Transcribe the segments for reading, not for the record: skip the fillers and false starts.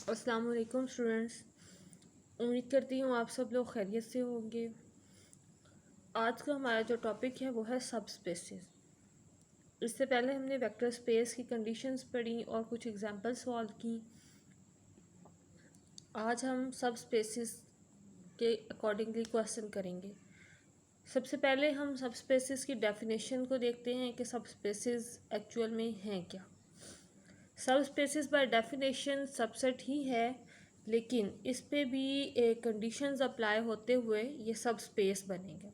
अस्सलाम वालेकुम स्टूडेंट्स, उम्मीद करती हूँ आप सब लोग खैरियत से होंगे। आज का हमारा जो टॉपिक है वो है सब स्पेसेस। इससे पहले हमने वेक्टर स्पेस की कंडीशंस पढ़ी और कुछ एग्जांपल सॉल्व की। आज हम सब स्पेसेस के अकॉर्डिंगली क्वेश्चन करेंगे। सबसे पहले हम सब स्पेसेस की डेफिनेशन को देखते हैं कि सब स्पेसेस एक्चुअल में हैं क्या। सब स्पेसेस बाय डेफिनेशन सबसेट ही है, लेकिन इस पे भी कंडीशंस अप्लाई होते हुए ये सब स्पेस बनेंगे।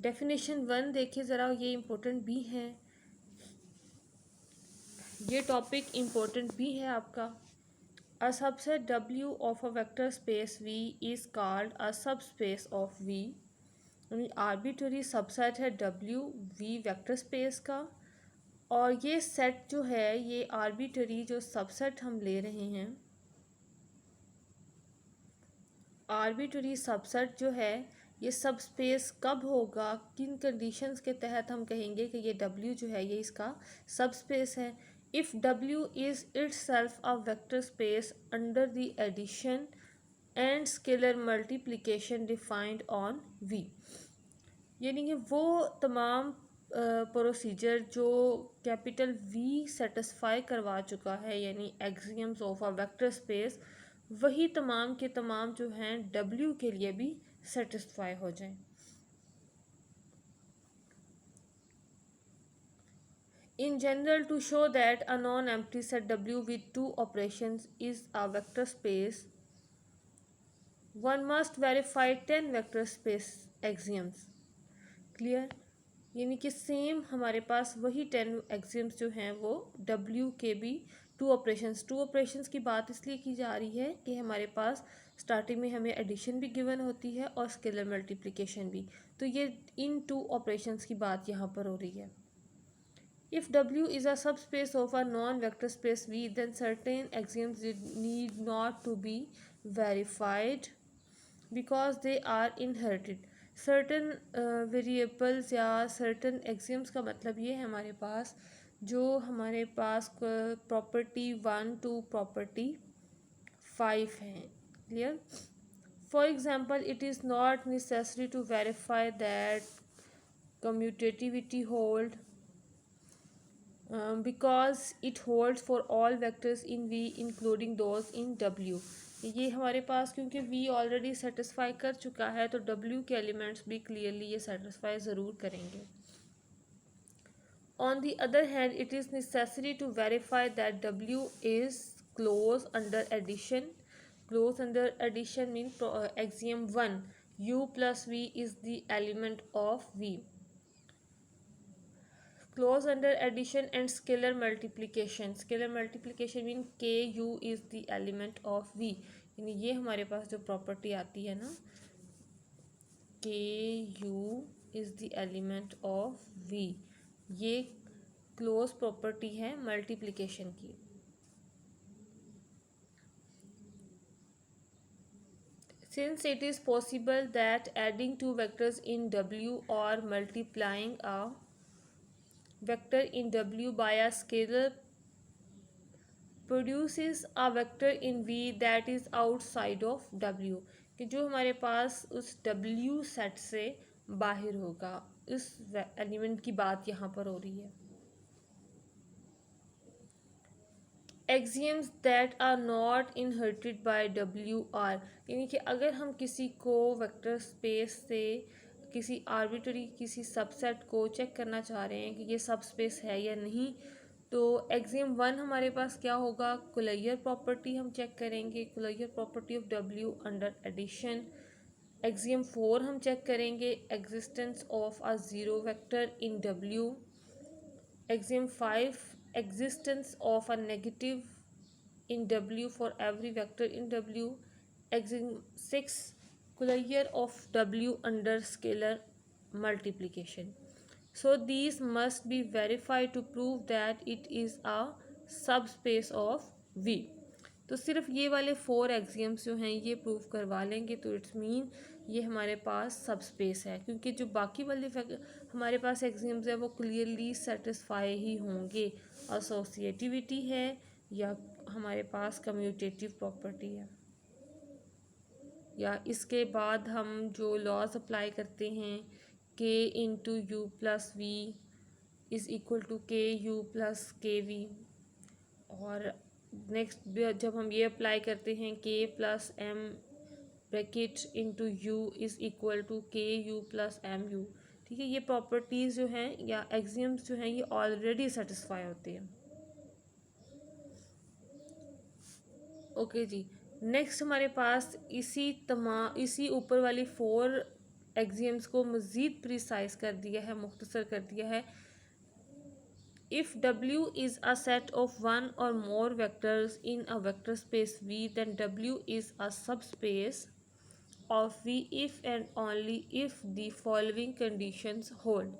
डेफिनेशन 1 देखिए ज़रा, ये इम्पोर्टेंट भी है, ये टॉपिक इम्पोर्टेंट भी है आपका। A subset W of a vector space V is called a सब space of V। Arbitrary subset है W V वेक्टर स्पेस का, और ये सेट जो है, ये आर्बिट्ररी जो सबसेट हम ले रहे हैं, आर्बिट्ररी सबसेट जो है, ये सब स्पेस कब होगा, किन कंडीशंस के तहत हम कहेंगे कि ये W जो है ये इसका सब subspace. If W is itself a vector space under the addition and scalar multiplication defined on V। यानी कि वो तमाम प्रोसीजर जो कैपिटल V सेटिस्फाई करवा चुका है, यानी axioms of a vector space, वही तमाम के तमाम जो हैं W के लिए भी सेटिस्फाई हो जाएं। In general, to show that a non-empty set W with two operations is a vector space, one must verify 10 vector space axioms. Clear? यानी कि सेम हमारे पास वही 10 एक्सियम्स जो हैं वो W के भी टू ऑपरेशंस की बात इसलिए की जा रही है कि हमारे पास स्टार्टिंग में हमें एडिशन भी गिवन होती है और स्केलर मल्टीप्लिकेशन भी, तो ये इन टू ऑपरेशंस की बात यहाँ पर हो रही है। If W is a subspace of a non-vector space V, then certain axioms need not to be verified because they are inherited. Certain variables या सर्टन एक्सियम्स का मतलब ये है हमारे पास, जो हमारे पास प्रॉपर्टी 1 to प्रॉपर्टी 5 हैं। Clear? For example, it is not necessary to verify that commutativity hold because it holds for all vectors in V including those in W। ये हमारे पास क्योंकि V ऑलरेडी सेटिस्फाई कर चुका है, तो W के elements भी क्लियरली ये सेटिस्फाई ज़रूर करेंगे। On the other hand, it is necessary to verify that W is close under addition. Close under addition means axiom 1, U plus V is the element of V. Close under addition and scalar multiplication. Scalar multiplication mean Ku is the element of V। यानी ये हमारे पास जो property आती है ना, Ku is the element of V, ये close property है multiplication की। Since it is possible that adding two vectors in W or multiplying a vector in W by a scalar produces a vector in V that is outside of W, कि जो हमारे पास उस W set से बाहर होगा, उस element की बात यहाँ पर हो रही है। Axioms that are not inherited by W are, यानी कि अगर हम किसी को वेक्टर स्पेस से किसी आर्बिट्ररी किसी सबसेट को चेक करना चाह रहे हैं कि ये सब स्पेस है या नहीं, तो एक्सियम 1 हमारे पास क्या होगा, कुलैयर प्रॉपर्टी हम चेक करेंगे, closure property of W under addition. Axiom 4 हम चेक करेंगे existence of a zero vector in W। Axiom 5 existence of a negative in W for every vector in W. Axiom 6 Cuellar of W under scalar multiplication. So these must be verified to prove that it is a subspace of V। तो सिर्फ ये वाले 4 axioms जो हैं ये prove करवा लेंगे तो इट्स मीन ये हमारे पास सब स्पेस है, क्योंकि जो बाकी वाले हमारे पास एक्सियम्स है वो क्लियरली सेटिस्फाई ही होंगे। एसोसिएटिविटी है या हमारे पास कम्यूटेटिव प्रॉपर्टी है। या इसके बाद हम जो लॉज अप्लाई करते हैं, K into U plus V is equal to K U plus K V. और नेक्स्ट जब हम ये अप्लाई करते हैं, K plus M bracket into U is equal to K U plus M U. ठीक है, ये प्रॉपर्टीज़ जो हैं या एक्सियम्स जो हैं ये ऑलरेडी सेटिस्फाई होते हैं। ओके जी, नेक्स्ट हमारे पास इसी ऊपर वाली 4 एक्सियम्स को मज़ीद प्रिसाइज कर दिया है, मुख्तसर कर दिया है। If W is a set of one or more vectors in a vector space V, then W is a subspace of V if and only if the following conditions hold.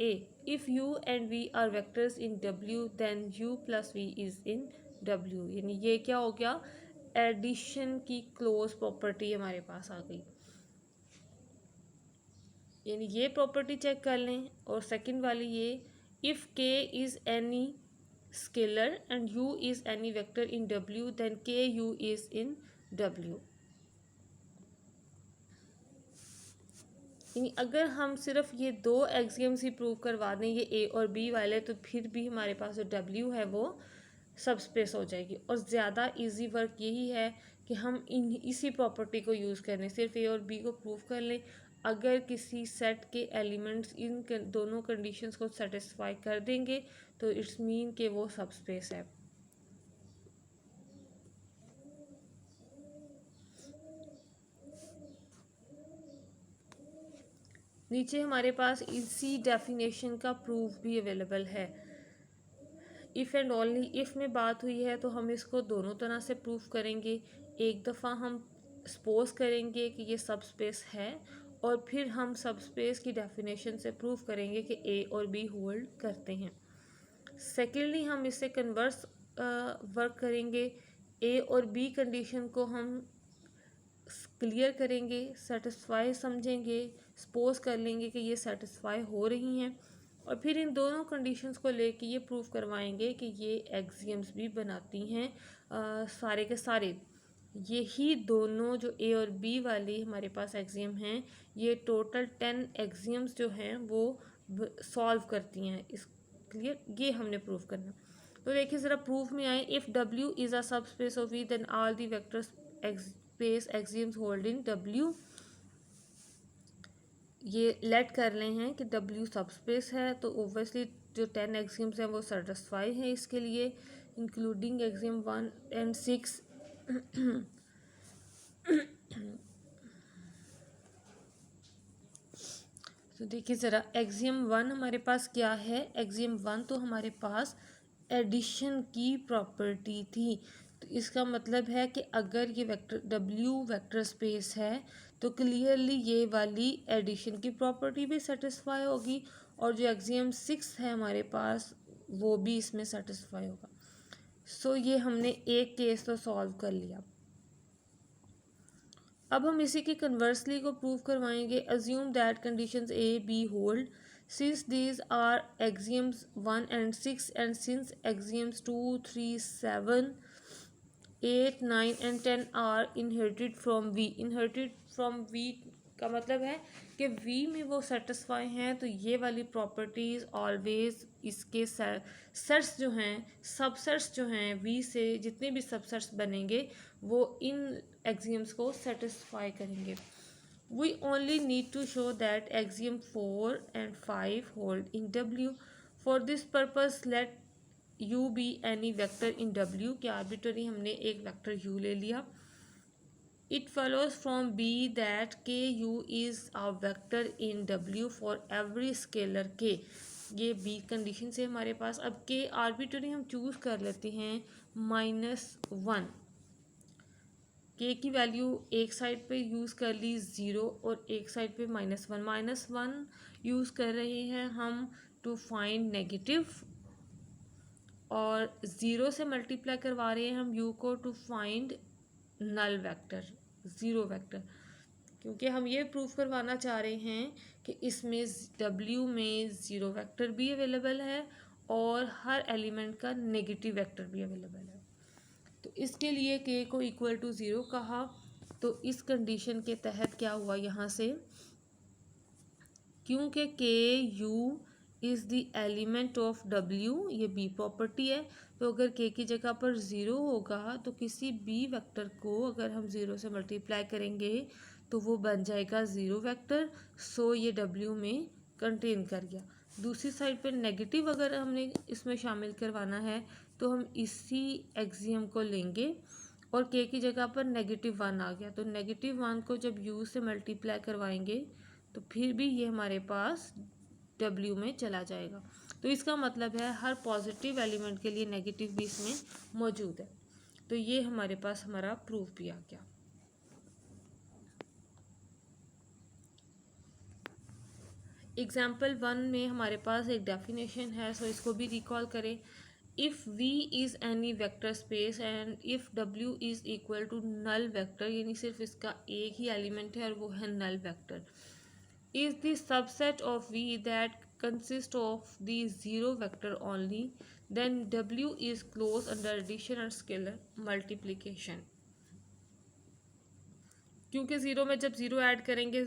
A. If U and V are vectors in W, then U plus V is in W. यानी ये क्या हो गया, addition की close property हमारे पास आ गई। यानी ये प्रॉपर्टी चेक कर लें। और सेकंड वाली ये, if K is any scalar and U is any vector in W, then KU is in W। यानी अगर हम सिर्फ ये 2 एक्सियम्स ही प्रूव करवा दें, ये A और B वाले, तो फिर भी हमारे पास जो W है वो सबस्पेस हो जाएगी। और ज़्यादा इजी वर्क यही है कि हम इसी प्रॉपर्टी को यूज़ करें, सिर्फ A और B को प्रूव कर लें। अगर किसी सेट के एलिमेंट्स इन दोनों कंडीशंस को सेटिस्फाई कर देंगे तो इट्स मीन कि वो सबस्पेस है। नीचे हमारे पास इसी डेफिनेशन का प्रूफ भी अवेलेबल है। इफ़ एंड ओनली इफ़ में बात हुई है तो हम इसको दोनों तरह से प्रूफ करेंगे। एक दफ़ा हम सपोज करेंगे कि ये सबस्पेस है और फिर हम सबस्पेस की डेफिनेशन से प्रूफ करेंगे कि ए और बी होल्ड करते हैं। सेकेंडली हम इससे कन्वर्स वर्क करेंगे। ए और बी कंडीशन को हम क्लियर करेंगे, सेटिस्फाई समझेंगे, सपोज कर लेंगे कि ये सेटिस्फाई हो रही हैं और फिर इन दोनों कंडीशंस को लेके ये प्रूफ करवाएंगे कि ये एक्सियम्स भी बनाती हैं सारे के सारे। यही दोनों जो ए और बी वाली हमारे पास एक्सियम हैं, ये टोटल 10 एक्सियम्स जो हैं वो सॉल्व करती हैं। इस क्लियर, ये हमने प्रूफ करना। तो देखिए ज़रा प्रूफ में आए, इफ़ W इज़ अ सब space of V then all the vector space axioms hold in W। ये लेट कर रहे हैं कि W सब स्पेस है, तो ओबियसली जो 10 एक्सियम्स हैं वो सेटिस्फाई हैं इसके लिए, इंक्लूडिंग एक्सियम 1 and 6। तो देखिए ज़रा एक्सियम 1 हमारे पास क्या है। एक्सियम 1 तो हमारे पास एडिशन की प्रॉपर्टी थी। तो इसका मतलब है कि अगर ये वेक्टर W वेक्टर स्पेस है तो क्लियरली ये वाली एडिशन की प्रॉपर्टी भी सेटिस्फाई होगी और जो एक्सियम 6 है हमारे पास वो भी इसमें सेटिस्फाई होगा। सो ये हमने एक केस तो सॉल्व कर लिया। अब हम इसी के कन्वर्सली को प्रूव करवाएंगे। Assume that conditions a b hold since these are axioms 1 and 6 and since axioms 2, 3, 7, 8, 9 and 10 are inherited from V। Inherited from V का मतलब है कि V में वो सेटिस्फाई हैं, तो ये वाली प्रॉपर्टीज़ ऑलवेज इसके सेट्स जो हैं, सबसेट्स जो हैं V से जितने भी सबसेट्स बनेंगे वो इन एक्सियम्स को सेटिस्फाई करेंगे। We only need to show that axiom 4 and 5 hold in W. For this purpose let U be any vector in W। के आर्बिट्ररी हमने एक वेक्टर U ले लिया। It follows from B that KU is a vector in W for every scalar K। ये B condition से हमारे पास। अब K arbitrary हम चूज़ कर लेते हैं -1। K की वैल्यू एक साइड पे यूज़ कर ली 0 और एक साइड पे -1 यूज़ कर रहे हैं हम टू फाइंड नेगेटिव, और 0 से मल्टीप्लाई करवा रहे हैं हम U को to find null vector, zero vector, क्योंकि हम ये प्रूफ करवाना चाह रहे हैं कि इसमें W में ज़ीरो वेक्टर भी अवेलेबल है और हर एलिमेंट का नेगेटिव वेक्टर भी अवेलेबल है। तो इसके लिए k को इक्वल टू 0 कहा। तो इस कंडीशन के तहत क्या हुआ यहाँ से, क्योंकि k u is the element of w, ये b प्रॉपर्टी है, तो अगर k की जगह पर 0 होगा तो किसी b वेक्टर को अगर हम 0 से मल्टीप्लाई करेंगे तो वो बन जाएगा 0 वेक्टर। सो ये w में कंटेन कर गया। दूसरी साइड पर नेगेटिव अगर हमने इसमें शामिल करवाना है तो हम इसी एक्सियम को लेंगे और k की जगह पर -1 आ गया, तो -1 को जब u से मल्टीप्लाई करवाएंगे तो फिर भी ये हमारे पास W में चला जाएगा। तो इसका मतलब है हर पॉजिटिव एलिमेंट के लिए नेगेटिव भी इसमें मौजूद है। तो ये हमारे पास हमारा प्रूफ भी आ गया। एग्जाम्पल 1 में हमारे पास एक डेफिनेशन है, सो इसको भी रिकॉल करें। If V is any vector space and if W is equal to null vector, यानी सिर्फ इसका एक ही एलिमेंट है और वो है null vector, is the subset of V that consists of the zero vector only, then W is closed under addition and scalar multiplication। क्योंकि zero में जब ज़ीरो ऐड करेंगे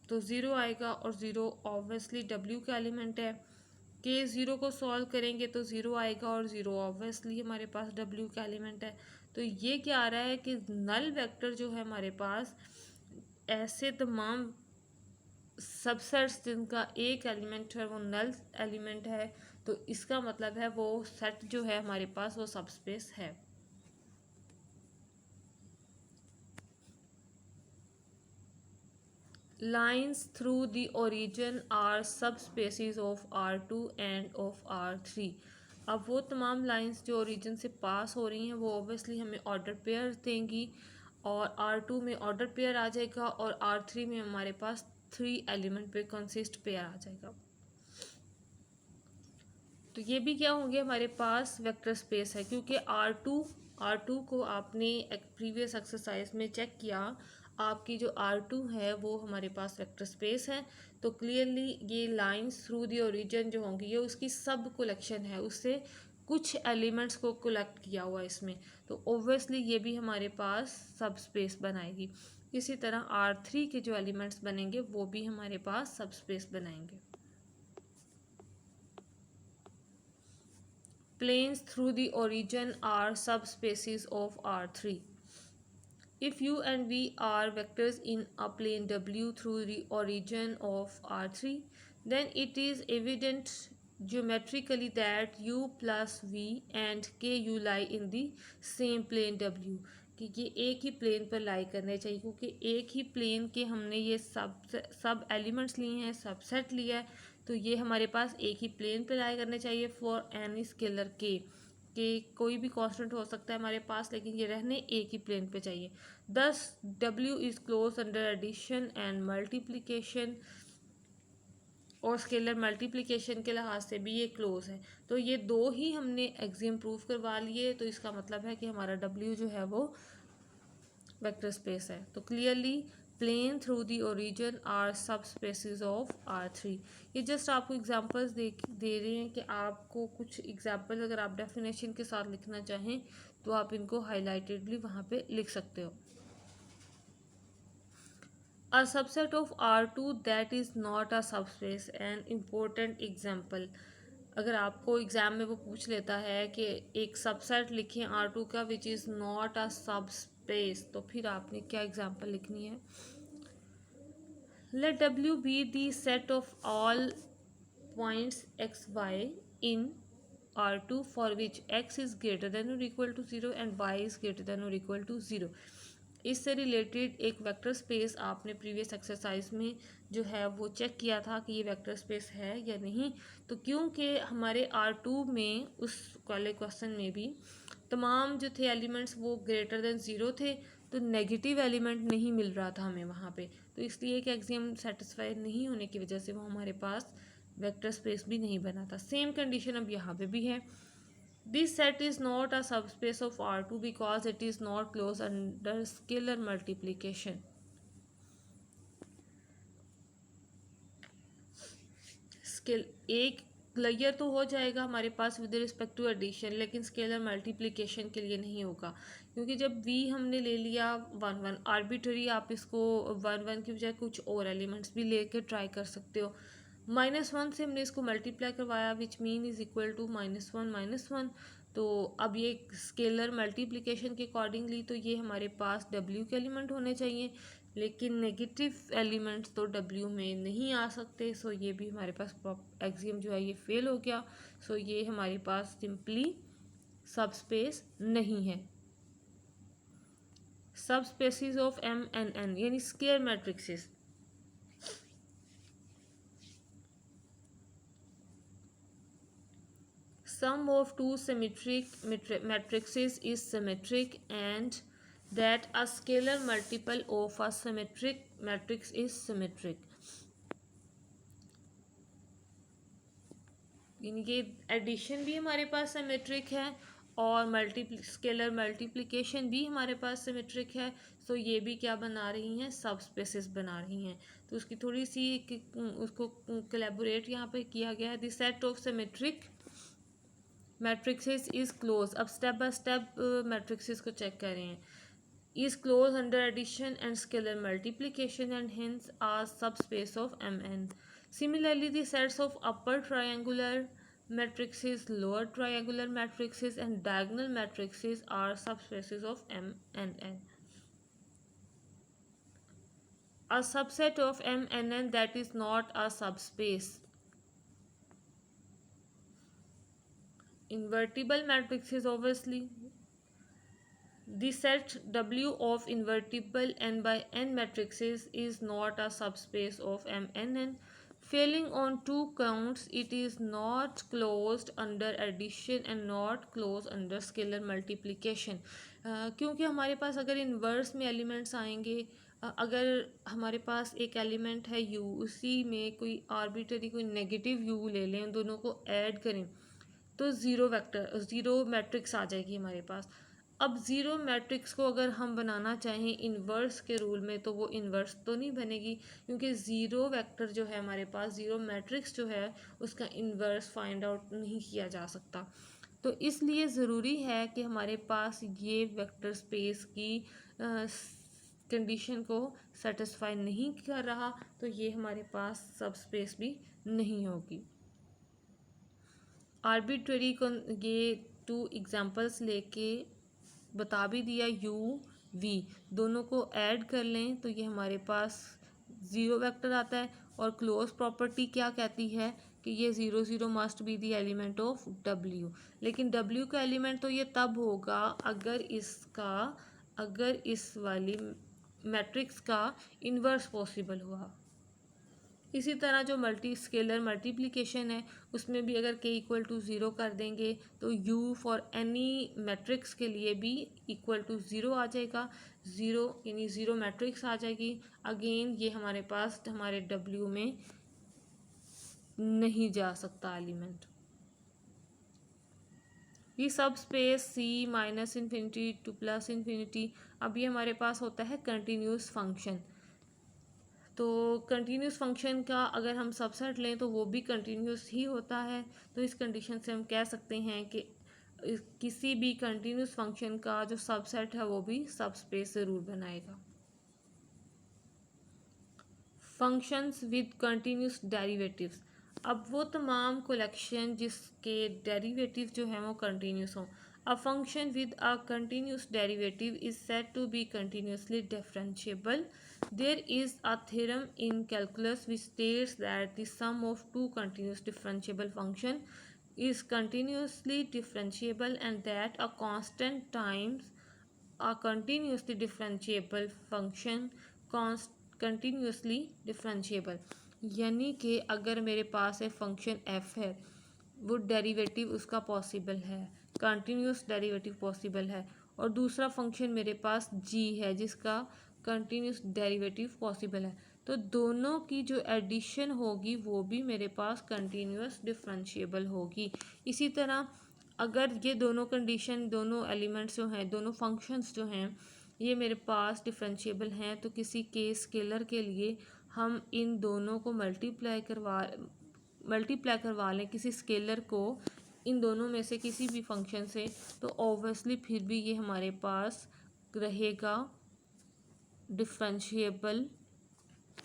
तो ज़ीरो आएगा और ज़ीरो ऑब्वियसली W का एलिमेंट है। के ज़ीरो को सॉल्व करेंगे तो ज़ीरो आएगा और ज़ीरो ऑब्वियसली हमारे पास W का एलिमेंट है। तो ये क्या आ रहा है कि नल वेक्टर जो है हमारे पास, ऐसे तमाम सबसेट्स जिनका एक एलिमेंट है वो नल एलिमेंट है, तो इसका मतलब है वो सेट जो है हमारे पास वो सबस्पेस है। Lines through the origin are subspaces of R2 and of R3। अब वो तमाम लाइंस जो ओरिजिन से पास हो रही हैं वो ऑब्वियसली हमें ऑर्डर पेयर देंगी, और R2 में ऑर्डर पेयर आ जाएगा और R3 में हमारे पास 3 एलिमेंट पे कंसिस्ट पेयर आ जाएगा। तो ये भी क्या होंगे हमारे पास वेक्टर स्पेस है, क्योंकि R2 को आपने एक प्रीवियस एक्सरसाइज में चेक किया, आपकी जो R2 है वो हमारे पास वेक्टर स्पेस है। तो क्लियरली ये लाइंस थ्रू दी ओरिजिन जो होंगी ये उसकी सब कलेक्शन है, उससे कुछ एलिमेंट्स को कलेक्ट किया हुआ है इसमें, तो ओब्वियसली ये भी हमारे पास सब स्पेस बनाएगी। इसी तरह R3 के जो एलिमेंट्स बनेंगे वो भी हमारे पास सब स्पेस बनाएंगे। Planes through the origin are subspaces of R3. If U and V are vectors in a plane W through the origin of R3, then it is evident geometrically that U plus V and KU lie in the same plane W, कि ये एक ही plane पर लाई करने चाहिए, क्योंकि एक ही plane के हमने ये सब एलिमेंट्स लिए हैं, सबसेट लिया है, तो ये हमारे पास एक ही प्लेन पर लाई करने चाहिए फॉर एनी स्केलर के कोई भी कांस्टेंट हो सकता है हमारे पास, लेकिन ये रहने एक ही प्लेन पे चाहिए। Thus W is close under addition and multiplication, और स्केलर मल्टीप्लिकेशन के लिहाज से भी ये क्लोज है। तो ये दो ही हमने एक्सियम प्रूफ करवा लिए, तो इसका मतलब है कि हमारा W जो है वो वेक्टर स्पेस है। तो clearly plane through the origin are subspaces of R3। ये जस्ट आपको एग्जांपल्स दे रहे हैं कि आपको कुछ एग्जांपल अगर आप डेफिनेशन के साथ लिखना चाहें तो आप इनको हाईलाइटेडली वहाँ पे लिख सकते हो। A subset of R2 that is not a subspace, an important example। अगर आपको एग्जाम में वो पूछ लेता है कि एक सबसेट लिखें R2 का which is not a subspace, तो फिर आपने क्या एग्जांपल लिखनी है। Let W be the set of all points x y in R2 for which x is greater than or equal to 0 and y is greater than or equal to 0। इससे related एक vector space आपने previous exercise में जो है वो check किया था कि ये वेक्टर स्पेस है या नहीं। तो क्योंकि हमारे R2 में उस वाले क्वेश्चन में भी तमाम जो थे एलिमेंट्स वो ग्रेटर देन 0 थे, तो नेगेटिव एलिमेंट नहीं मिल रहा था हमें वहाँ पे, तो इसलिए कि एक्सियम सेटिस्फाई नहीं होने की वजह से वो हमारे पास वेक्टर स्पेस भी नहीं बना था। सेम कंडीशन अब यहाँ पे भी है। This set is not a subspace of R2 because it is not closed under scalar multiplication। एक क्लियर तो हो जाएगा हमारे पास विद रिस्पेक्ट टू एडिशन, लेकिन स्केलर मल्टीप्लिकेशन के लिए नहीं होगा, क्योंकि जब v हमने ले लिया 1 1 आर्बिट्ररी, आप इसको 1 1 की बजाय कुछ और एलिमेंट्स भी लेके ट्राई कर सकते हो। -1 से हमने इसको मल्टीप्लाई करवाया which mean is equal to -1 तो अब ये स्केलर मल्टीप्लिकेशन के अकॉर्डिंगली तो ये हमारे पास w के एलिमेंट होने चाहिए, लेकिन नेगेटिव एलिमेंट्स तो w में नहीं आ सकते। सो ये भी हमारे पास एक्सियम जो है ये फेल हो गया। सो ये हमारे पास सिंपली सब स्पेस नहीं है। Subspaces of m and n यानी square matrices, sum of two symmetric matrices is symmetric and that a scalar multiple of a symmetric matrix is symmetric। यानी कि एडिशन भी हमारे पास सिमेट्रिक है और स्केलर मल्टीप्लिकेशन भी हमारे पास सिमेट्रिक है। सो ये भी क्या बना रही हैं, सब स्पेसेस बना रही हैं। तो उसकी थोड़ी सी उसको कोलैबोरेट यहाँ पे किया गया है। The set of symmetric matrixes is close. अब स्टेप बाय स्टेप मैट्रिक्सेस को चेक कर रहे हैं। is closed under addition and scalar multiplication and hence are subspace of Mn. Similarly, the sets of upper triangular matrices, lower triangular matrices and diagonal matrices are subspaces of M and N. A subset of M and N that is not a subspace. Invertible matrices, obviously. The set W of invertible n by n matrices is not a subspace of M and N. Failing on two counts, it is not closed under addition and not closed under scalar multiplication. क्योंकि हमारे पास अगर inverse में elements आएंगे, अगर हमारे पास एक element है u, उसी में कोई आर्बिट्ररी कोई नेगेटिव u ले लें, दोनों को ऐड करें तो ज़ीरो मैट्रिक्स आ जाएगी हमारे पास। अब ज़ीरो मैट्रिक्स को अगर हम बनाना चाहें इन्वर्स के रूल में तो वो इन्वर्स तो नहीं बनेगी, क्योंकि ज़ीरो वेक्टर जो है हमारे पास, ज़ीरो मैट्रिक्स जो है उसका इन्वर्स फाइंड आउट नहीं किया जा सकता। तो इसलिए ज़रूरी है कि हमारे पास ये वेक्टर स्पेस की कंडीशन को सेटिस्फाई नहीं कर रहा, तो ये हमारे पास सब स्पेस भी नहीं होगी। आर्बिट्ररी को ये 2 एग्जांपल्स लेके बता भी दिया, u v दोनों को ऐड कर लें तो ये हमारे पास ज़ीरो वेक्टर आता है। और क्लोज प्रॉपर्टी क्या कहती है कि ये 0 0 must be the element of w। लेकिन w का एलिमेंट तो ये तब होगा अगर इस वाली मैट्रिक्स का इन्वर्स पॉसिबल हुआ। इसी तरह जो स्केलर मल्टीप्लिकेशन है उसमें भी अगर k इक्वल टू 0 कर देंगे तो u फॉर एनी मैट्रिक्स के लिए भी इक्वल टू 0 आ जाएगा। 0 यानी ज़ीरो मैट्रिक्स आ जाएगी। अगेन ये हमारे पास हमारे w में नहीं जा सकता एलिमेंट। ये सब स्पेस c -∞ to +∞। अब ये हमारे पास होता है कंटिन्यूस फंक्शन। तो कंटिन्यूस फंक्शन का अगर हम सबसेट लें तो वो भी कंटिन्यूस ही होता है। तो इस कंडीशन से हम कह सकते हैं कि किसी भी कंटिन्यूस फंक्शन का जो सबसेट है वो भी सब स्पेस ज़रूर बनाएगा। Functions with continuous derivatives. अब वो तमाम कलेक्शन जिसके डेरिवेटिव जो हैं वो कंटिन्यूस हों। A function with a continuous derivative is said to be continuously differentiable. There is a theorem in calculus which states that the sum of two continuous differentiable functions is continuously differentiable and that a constant times a continuously differentiable function continuously differentiable। यानी कि अगर मेरे पास एक function f है, वो derivative उसका possible है, continuous derivative possible है, और दूसरा फंक्शन मेरे पास g है जिसका कंटिन्यूस डेरिवेटिव पॉसिबल है, तो दोनों की जो एडिशन होगी वो भी मेरे पास कंटिन्यूस डिफरेंशिएबल होगी। इसी तरह अगर ये दोनों कंडीशन, दोनों एलिमेंट्स जो हैं, दोनों फंक्शंस जो हैं ये मेरे पास डिफरेंशिएबल हैं, तो किसी के स्केलर के लिए हम इन दोनों को मल्टीप्लाई करवा लें किसी स्केलर को इन दोनों में से किसी भी फंक्शन से, तो ऑब्वियसली फिर भी ये हमारे पास रहेगा डिफरेंशिएबल,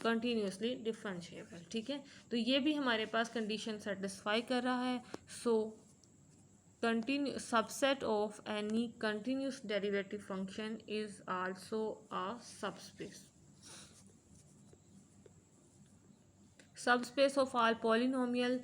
कंटिन्यूसली डिफरेंशिएबल। ठीक है, तो ये भी हमारे पास कंडीशन सेटिस्फाई कर रहा है। So continue subset of any continuous derivative function is also a subspace. Subspace of all polynomial.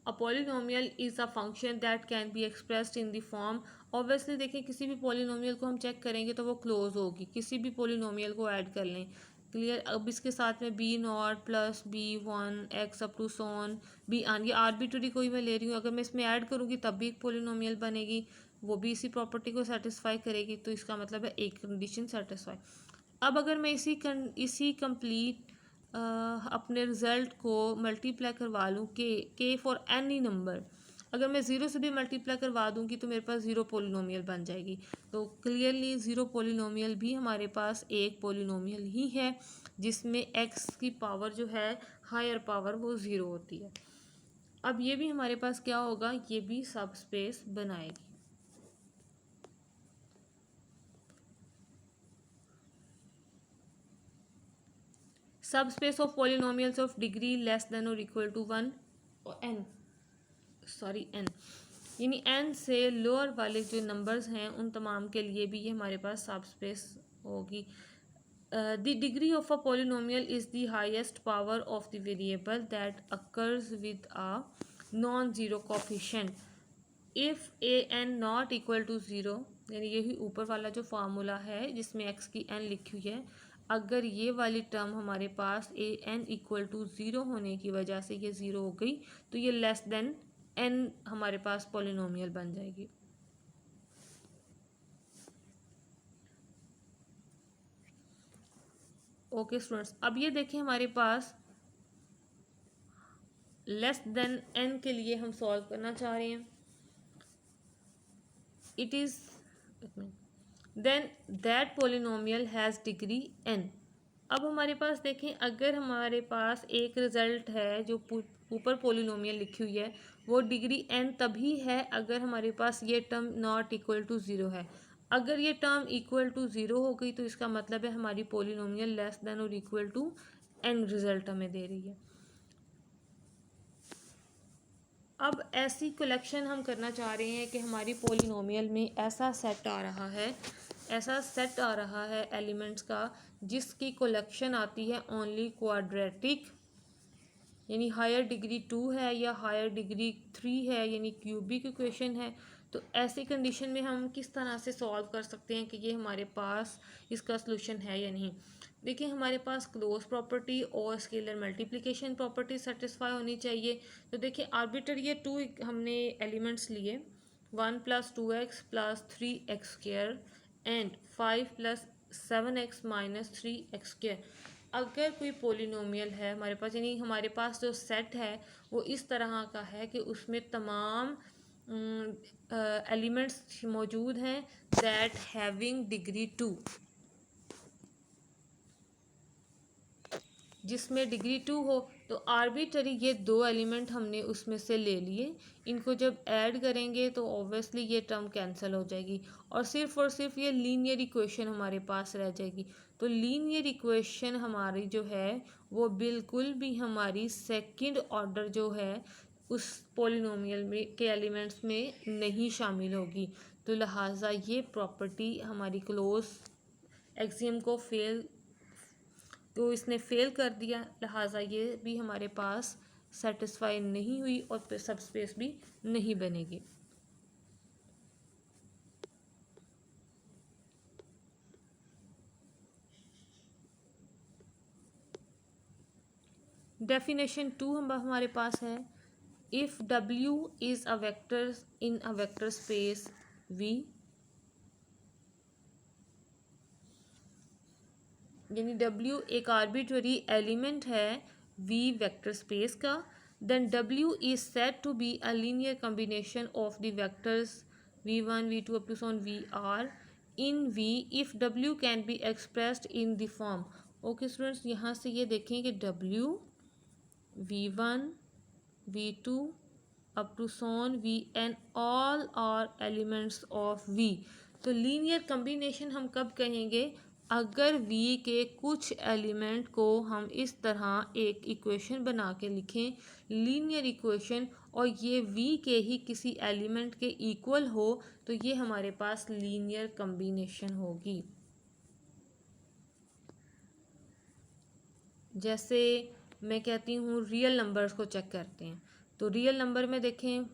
A polynomial is a function that can be expressed in the form. Obviously देखें किसी भी polynomial को हम check करेंगे तो वो close होगी, किसी भी polynomial को ऐड कर लें। क्लियर। अब इसके साथ में b not plus b one x up to so on b n, ये आर्बिट्री कोई मैं ले रही हूँ, अगर मैं इसमें ऐड करूँगी तब भी एक पोलिनोमियल बनेगी, वो भी इसी प्रॉपर्टी को सेटिस्फाई करेगी। तो इसका मतलब है एक कंडीशन सेटिस्फाई। अब अगर मैं इसी कंप्लीट अपने रिज़ल्ट को मल्टीप्लाई करवा लूँ के फॉर एनी नंबर, अगर मैं ज़ीरो से भी मल्टीप्लाई करवा दूँगी तो मेरे पास ज़ीरो पोलिनोमियल बन जाएगी। तो क्लियरली ज़ीरो पोलिनोमियल भी हमारे पास एक पोलिनोमियल ही है जिसमें एक्स की पावर जो है हायर पावर वो ज़ीरो होती है। अब ये भी हमारे पास क्या होगा, ये भी सब स्पेस बनाएगी। सब space of polynomials of degree less than और इक्वल टू वन एन यानी एन से लोअर वाले जो नंबर्स हैं उन तमाम के लिए भी ये हमारे पास सब स्पेस होगी। The degree of a polynomial is the highest power of the variable that occurs with a non zero coefficient if a n not equal to zero, यानी यही ऊपर वाला जो फार्मूला है जिसमें एक्स की एन लिखी हुई है, अगर ये वाली टर्म हमारे पास A N equal to zero होने की वजह से ये ज़ीरो हो गई तो ये लेस देन एन हमारे पास पॉलिनोमियल बन जाएगी। ओके स्टूडेंट्स, अब ये देखें हमारे पास लेस देन एन के लिए हम सॉल्व करना चाह रहे हैं। It is then that polynomial has degree n. अब हमारे पास देखें, अगर हमारे पास एक रिज़ल्ट है जो ऊपर पोलिनोमियल लिखी हुई है वो डिग्री एन तभी है अगर हमारे पास ये term not equal to zero है। अगर ये टर्म इक्वल टू ज़ीरो हो गई तो इसका मतलब है हमारी पोलिनोमियल लेस देन और इक्वल टू एन रिज़ल्ट हमें दे रही है। अब ऐसी कलेक्शन हम करना चाह रहे हैं कि हमारी पोलिनोमियल में ऐसा सेट आ रहा है एलिमेंट्स का जिसकी कलेक्शन आती है ओनली क्वाड्रेटिक, यानी हायर डिग्री 2 है या हायर डिग्री 3 है, यानी क्यूबिक इक्वेशन है। तो ऐसी कंडीशन में हम किस तरह से सॉल्व कर सकते हैं कि ये हमारे पास इसका सलूशन है या नहीं। देखिए, हमारे पास क्लोज प्रॉपर्टी और स्केलर मल्टीप्लिकेशन प्रॉपर्टी सेटिस्फाई होनी चाहिए। तो देखिए, आर्बिट्ररी ये टू हमने एलिमेंट्स लिए, 1 + 2x + 3x² and 5 + 7x - 3x²। अगर कोई पोलिनोमियल है हमारे पास, यानी हमारे पास जो सेट है वो इस तरह का है कि उसमें तमाम एलिमेंट्स मौजूद हैं दैट हैविंग डिग्री 2, जिसमें डिग्री 2 हो, तो आर्बिट्ररी ये दो एलिमेंट हमने उसमें से ले लिए, इनको जब ऐड करेंगे तो ऑब्वियसली ये टर्म कैंसिल हो जाएगी और सिर्फ ये लीनियर इक्वेशन हमारे पास रह जाएगी। तो लीनियर इक्वेशन हमारी जो है वो बिल्कुल भी हमारी सेकंड ऑर्डर जो है उस पोलिनोमियल में के एलिमेंट्स में नहीं शामिल होगी। तो लिहाजा ये प्रॉपर्टी हमारी क्लोज एक्सियम को इसने फेल कर दिया, लिहाजा ये भी हमारे पास सेटिस्फाई नहीं हुई और सब स्पेस भी नहीं बनेगी। डेफिनेशन 2 हमारे पास है, if W is a vector in a vector space V, यानी W एक आर्बिट्ररी एलिमेंट है V वेक्टर स्पेस का, then W is said to be a linear combination of the vectors V1 V2 up to so on VR in V if W can be expressed in the form. Okay students, यहाँ से ये देखें कि W V1 V2 up to so on V and all are elements of V। तो linear combination हम कब कहेंगे? अगर V के कुछ एलिमेंट को हम इस तरह एक इक्वेशन बना के लिखें, लीनियर इक्वेशन, और ये V के ही किसी एलिमेंट के इक्वल हो, तो ये हमारे पास लीनियर कम्बिनेशन होगी। जैसे मैं कहती हूँ रियल नंबर्स को चेक करते हैं, तो रियल नंबर में देखें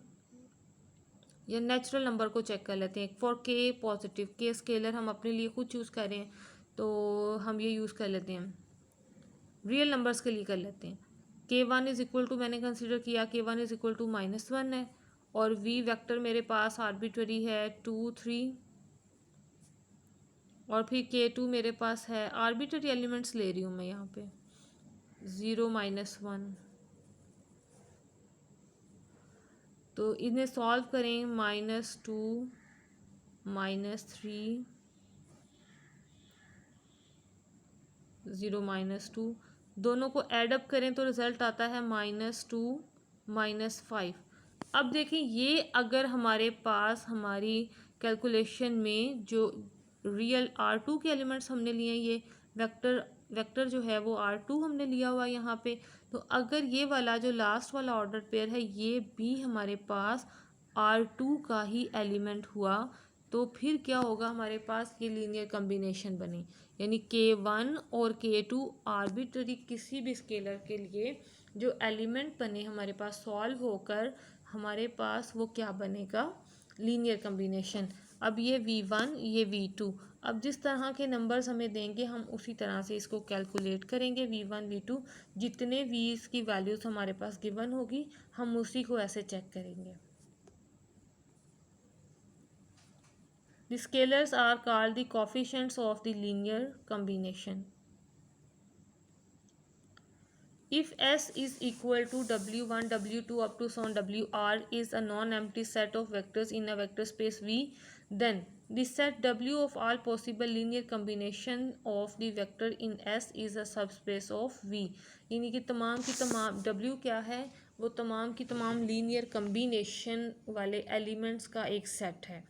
या नेचुरल नंबर को चेक कर लेते हैं। फॉर के पॉजिटिव, के स्केलर हम अपने लिए खुद चूज़ कर रहे हैं, तो हम ये यूज़ कर लेते हैं, रियल नंबर्स के लिए कर लेते हैं। k1 इज़ इक्वल टू, मैंने कंसिडर किया k1 इज़ इक्वल टू -1 है, और v वेक्टर मेरे पास आर्बिट्ररी है 2 3, और फिर k2 मेरे पास है, आर्बिट्ररी एलिमेंट्स ले रही हूँ मैं यहाँ पे, 0 -1। तो इन्हें सॉल्व करें, -2 -3 0 -2, दोनों को ऐडअप करें तो रिज़ल्ट आता है -2 -5। अब देखें, ये अगर हमारे पास हमारी कैलकुलेशन में जो रियल R2 के एलिमेंट्स हमने लिए, ये वेक्टर जो है वो R2 हमने लिया हुआ यहाँ पे, तो अगर ये वाला जो लास्ट वाला ऑर्डर पेयर है ये भी हमारे पास R2 का ही एलिमेंट हुआ, तो फिर क्या होगा, हमारे पास ये लीनियर कम्बिनेशन बनी, यानी k1 और k2 आर्बिट्ररी किसी भी स्केलर के लिए जो एलिमेंट बने हमारे पास सॉल्व होकर, हमारे पास वो क्या बनेगा, लीनियर कम्बिनेशन। अब ये v1 ये v2, अब जिस तरह के नंबर्स हमें देंगे हम उसी तरह से इसको कैलकुलेट करेंगे। v1 v2 जितने v's की वैल्यूज़ हमारे पास गिवन होगी हम उसी को ऐसे चेक करेंगे। The scalars are called the coefficients of the linear combination. If S is equal to W1, W2 up to so on WR is a non-empty set of vectors in a vector space V, then the set W of all possible linear combination of the vector in S is a subspace of V। यानी कि तमाम की तमाम W क्या है, वो तमाम की तमाम लीनियर कम्बिनेशन वाले एलिमेंट्स का एक सेट है।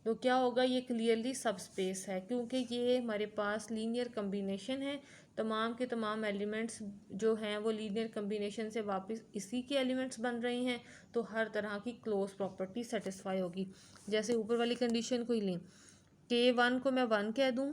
तो क्या होगा, ये क्लियरली सबस्पेस है, क्योंकि ये हमारे पास लीनियर कम्बिनेशन है, तमाम के तमाम एलिमेंट्स जो हैं वो लीनियर कम्बिनेशन से वापस इसी के एलिमेंट्स बन रहे हैं, तो हर तरह की क्लोज प्रॉपर्टी सेटिस्फाई होगी। जैसे ऊपर वाली कंडीशन को ही लें, k1 को मैं 1 कह दूं,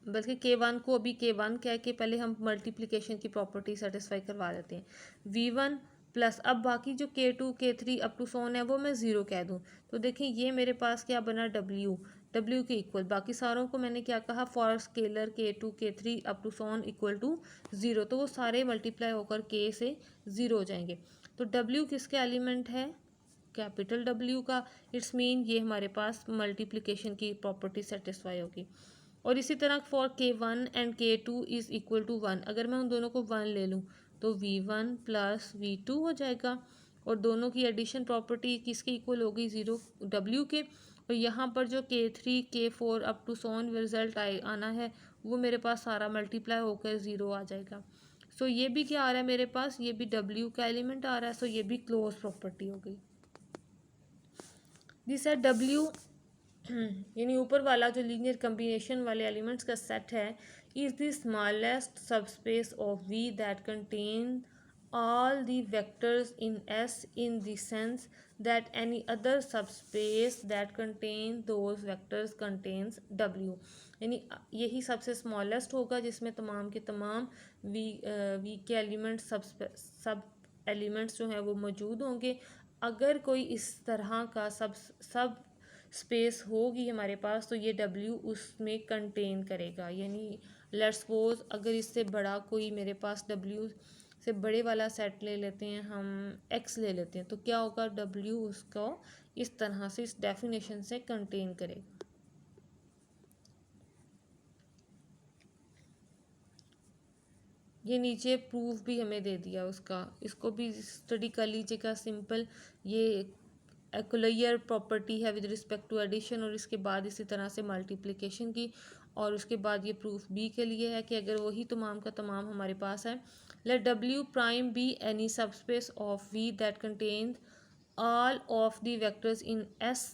बल्कि k1 को अभी k1 कह के पहले हम मल्टीप्लिकेशन की प्रॉपर्टी सेटिस्फाई करवा देते हैं, v1 प्लस, अब बाकी जो k2 k3 अप टू सोन है वो मैं 0 कह दूं, तो देखें ये मेरे पास क्या बना, w के इक्वल, बाकी सारों को मैंने क्या कहा, for scalar k2 k3 up to so on equal to 0, तो वो सारे मल्टीप्लाई होकर k से 0 हो जाएंगे। तो w किसके एलिमेंट है, कैपिटल W का, इट्स मीन ये हमारे पास मल्टीप्लिकेशन की प्रॉपर्टी सेटिस्फाई होगी। और इसी तरह for k1 and k2 is equal to 1, अगर मैं उन दोनों को 1 ले लूँ तो v1 प्लस v2 हो जाएगा, और दोनों की एडिशन प्रॉपर्टी किसके इक्वल होगी, 0 w के, और यहाँ पर जो k3 k4 up to Son result आना है वो मेरे पास सारा मल्टीप्लाई होकर 0 आ जाएगा। सो ये भी क्या आ रहा है मेरे पास, ये भी w का एलिमेंट आ रहा है, सो ये भी क्लोज प्रॉपर्टी हो गई। दिस है w यानी ऊपर वाला जो लीनियर कम्बिनेशन वाले एलिमेंट्स का सेट है, is the smallest subspace of V that contain all the vectors in S in the sense that any other subspace that contain those vectors contains W। यानी यही सबसे स्मॉलेस्ट होगा जिसमें तमाम के तमाम V के एलिमेंट्स सब एलिमेंट्स जो हैं वो मौजूद होंगे। अगर कोई इस तरह का सब स्पेस होगी हमारे पास तो ये W उसमें कंटेन करेगा। यानी लेट्स सपोज अगर इससे बड़ा कोई मेरे पास W से बड़े वाला सेट ले लेते हैं, हम X ले लेते हैं, तो क्या होगा, W उसको इस तरह से इस डेफिनेशन से कंटेन करेगा। ये नीचे प्रूफ भी हमें दे दिया उसका, इसको भी स्टडी कर लीजिएगा, सिंपल ये एक्युलर प्रॉपर्टी है विद रिस्पेक्ट टू एडिशन, और इसके बाद इसी तरह से मल्टीप्लिकेशन की, और उसके बाद ये प्रूफ बी के लिए है कि अगर वही तमाम का तमाम हमारे पास है, let W prime be any subspace of V that contain all of the vectors in S.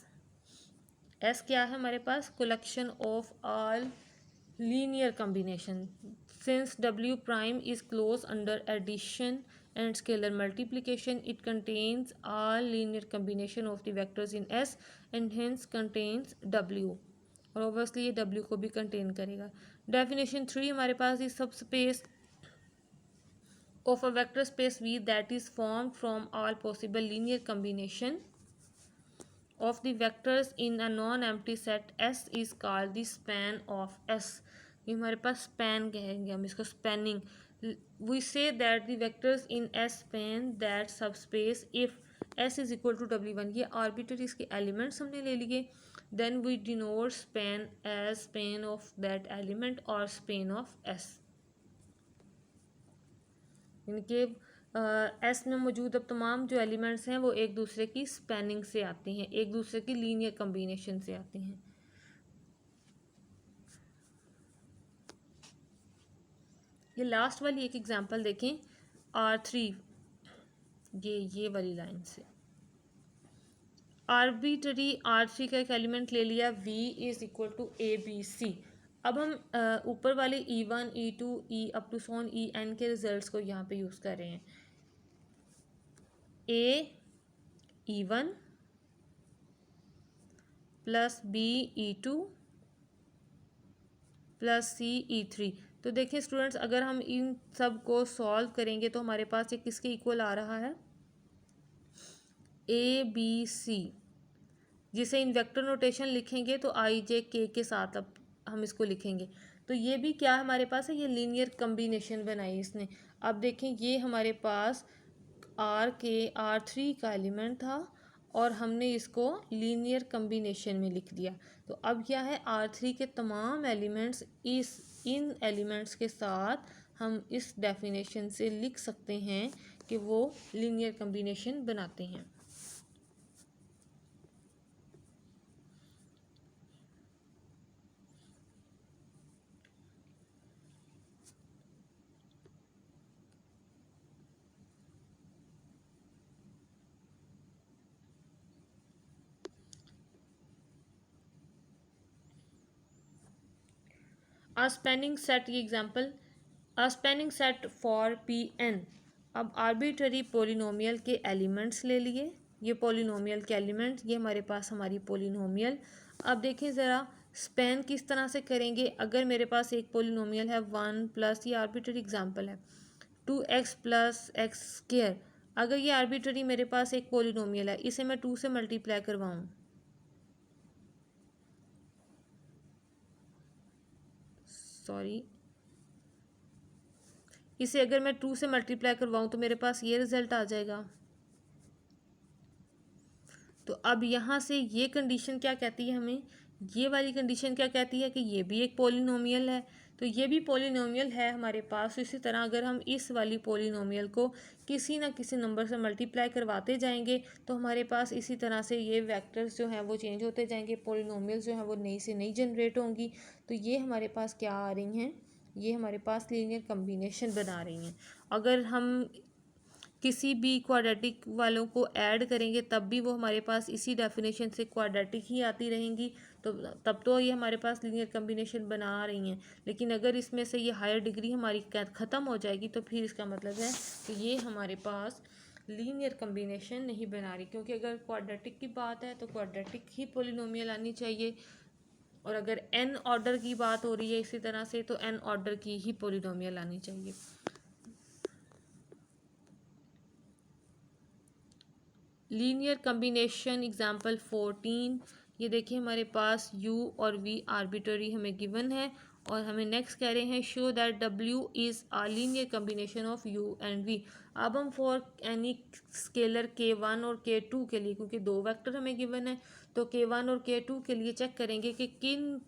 S क्या है हमारे पास? Collection of all linear combination. Since W prime is close under addition and scalar multiplication, it contains all linear combination of the vectors in S and hence contains W, और obviously ये W को भी contain करेगा। Definition 3 हमारे पास इस सब space of a vector space V that is formed from all possible linear combination of the vectors in a non-empty set S is called the span of S। ये हमारे पास span कहेंगे हम इसको, spanning। We say that the vectors in S span that subspace if S is equal to W1, ये arbitrary इसके elements हमने ले लिए, then we denote span as span of that element or span of S। इनके S में मौजूद अब तमाम जो एलिमेंट्स हैं वो एक दूसरे की स्पैनिंग से आती हैं, एक दूसरे की लीनियर कम्बिनेशन से आती हैं। ये लास्ट वाली एक एग्जांपल देखें, R3, ये वाली लाइन से आर्बिट्ररी R3 का एक एलिमेंट ले लिया, V is equal to ABC। अब हम ऊपर वाले E1 E2 E up to so on EN के रिजल्ट्स को यहाँ पे यूज़ कर रहे हैं। A E1 plus B E2 plus C E3। तो देखिए स्टूडेंट्स, अगर हम इन सब को सॉल्व करेंगे तो हमारे पास ये किसके इक्वल आ रहा है? ABC, जिसे इन वेक्टर नोटेशन लिखेंगे तो I J K के साथ अब हम इसको लिखेंगे। तो ये भी क्या हमारे पास है? ये लीनियर कम्बिनेशन बनाई इसने। अब देखें, ये हमारे पास R3 का एलिमेंट था और हमने इसको लीनियर कम्बिनेशन में लिख दिया। तो अब क्या है? R3 के तमाम एलिमेंट्स इन एलिमेंट्स के साथ हम इस डेफिनेशन से लिख सकते हैं कि वो लीनियर कम्बिनेशन बनाते हैं। A spanning set, ये example, a spanning set for Pn। अब आर्बिट्ररी पोलिनोमियल के एलिमेंट्स ले लिए, ये पोलिनोमियल के एलिमेंट्स, ये हमारे पास हमारी पोलिनोमियल। अब देखें ज़रा स्पैन किस तरह से करेंगे। अगर मेरे पास एक पोलिनोमियल है 1 प्लस, ये आर्बिट्ररी एग्जाम्पल है, 2x प्लस एक्स स्क्वायर। अगर ये आर्बिट्ररी मेरे पास एक पोलिनोमियल है, इसे मैं 2 से मल्टीप्लाई करवाऊँ, सॉरी, इसे अगर मैं 2 से मल्टीप्लाई करवाऊँ तो मेरे पास ये रिज़ल्ट आ जाएगा। तो अब यहाँ से ये कंडीशन क्या कहती है हमें? ये वाली कंडीशन क्या कहती है कि ये भी एक पोलिनोमियल है, तो ये भी पोलिनोमियल है हमारे पास। इसी तरह अगर हम इस वाली पोलिनोमियल को किसी ना किसी नंबर से मल्टीप्लाई करवाते जाएंगे तो हमारे पास इसी तरह से ये वेक्टर्स जो हैं वो चेंज होते जाएंगे, पोलिनोमियल्स जो हैं वो नई से नई जनरेट होंगी। तो ये हमारे पास क्या आ रही हैं? ये हमारे पास लीनियर कम्बिनेशन बना रही हैं। अगर हम किसी भी क्वाड्रेटिक वालों को ऐड करेंगे तब भी वो हमारे पास इसी डेफिनेशन से क्वाड्रेटिक ही आती रहेंगी, तो तब तो ये हमारे पास लीनियर कम्बिनेशन बना रही हैं। लेकिन अगर इसमें से ये हायर डिग्री हमारी ख़त्म हो जाएगी तो फिर इसका मतलब है कि ये हमारे पास लीनियर कम्बिनेशन नहीं बना रही, क्योंकि अगर क्वाड्रेटिक की बात है तो क्वाड्रेटिक ही पोलिनोमियल आनी चाहिए, और अगर n ऑर्डर की बात हो रही है इसी तरह से तो n ऑर्डर की ही पोलिनोमियल आनी चाहिए। लीनियर कम्बिनेशन एग्जाम्पल 14, ये देखिए हमारे पास u और v आर्बिट्ररी हमें गिवन है और हमें नेक्स्ट कह रहे हैं show that w is a linear combination of u and v। अब हम फॉर एनी स्केलर k1 और k2 के लिए, क्योंकि दो वेक्टर हमें गिवन है, तो k1 और k2 के लिए चेक करेंगे कि किन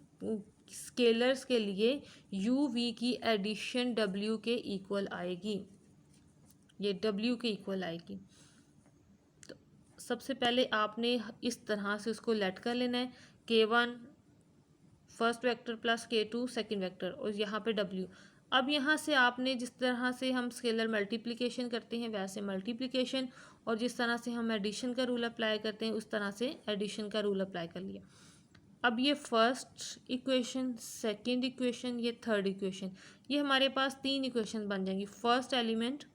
स्केलर्स के लिए u v की एडिशन w के इक्वल आएगी, ये w के इक्वल आएगी। सबसे पहले आपने इस तरह से उसको लेट कर लेना है, k1 first vector plus K2 second vector और यहाँ पे W। अब यहाँ से आपने जिस तरह से हम स्केलर मल्टीप्लिकेशन करते हैं वैसे मल्टीप्लिकेशन, और जिस तरह से हम एडिशन का रूल अप्लाई करते हैं उस तरह से एडिशन का रूल अप्लाई कर लिया। अब ये फर्स्ट इक्वेशन, सेकंड इक्वेशन, ये थर्ड इक्वेशन, ये हमारे पास तीन इक्वेशन बन जाएंगी। फर्स्ट एलिमेंट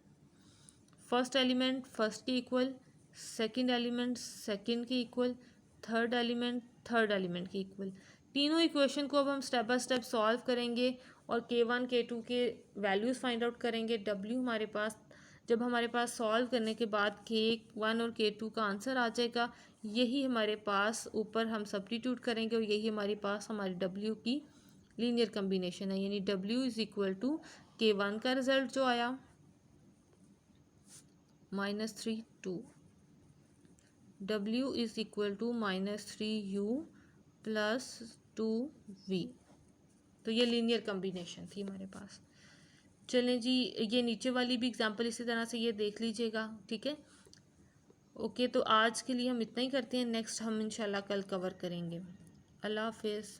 फर्स्ट के इक्वल, सेकंड एलिमेंट सेकंड के equal, third element third element के इक्वल। तीनों इक्वेशन को अब हम स्टेप बाय स्टेप सॉल्व करेंगे और K1 K2 के वैल्यूज़ फाइंड आउट करेंगे। W हमारे पास, जब हमारे पास सॉल्व करने के बाद K1 और K2 का आंसर आ जाएगा, यही हमारे पास ऊपर हम सब्स्टिट्यूट करेंगे और यही हमारे पास हमारी W की लीनियर कम्बिनेशन है, यानी W is equal to K1 का रिजल्ट जो आया -3 2, W is equal to -3U plus 2V। तो ये लीनियर कम्बिनेशन थी हमारे पास। चलें जी, ये नीचे वाली भी एग्जांपल इसी तरह से ये देख लीजिएगा, ठीक है। ओके, तो आज के लिए हम इतना ही करते हैं, नेक्स्ट हम इंशाल्लाह कल कवर करेंगे। अल्लाह हाफिज़।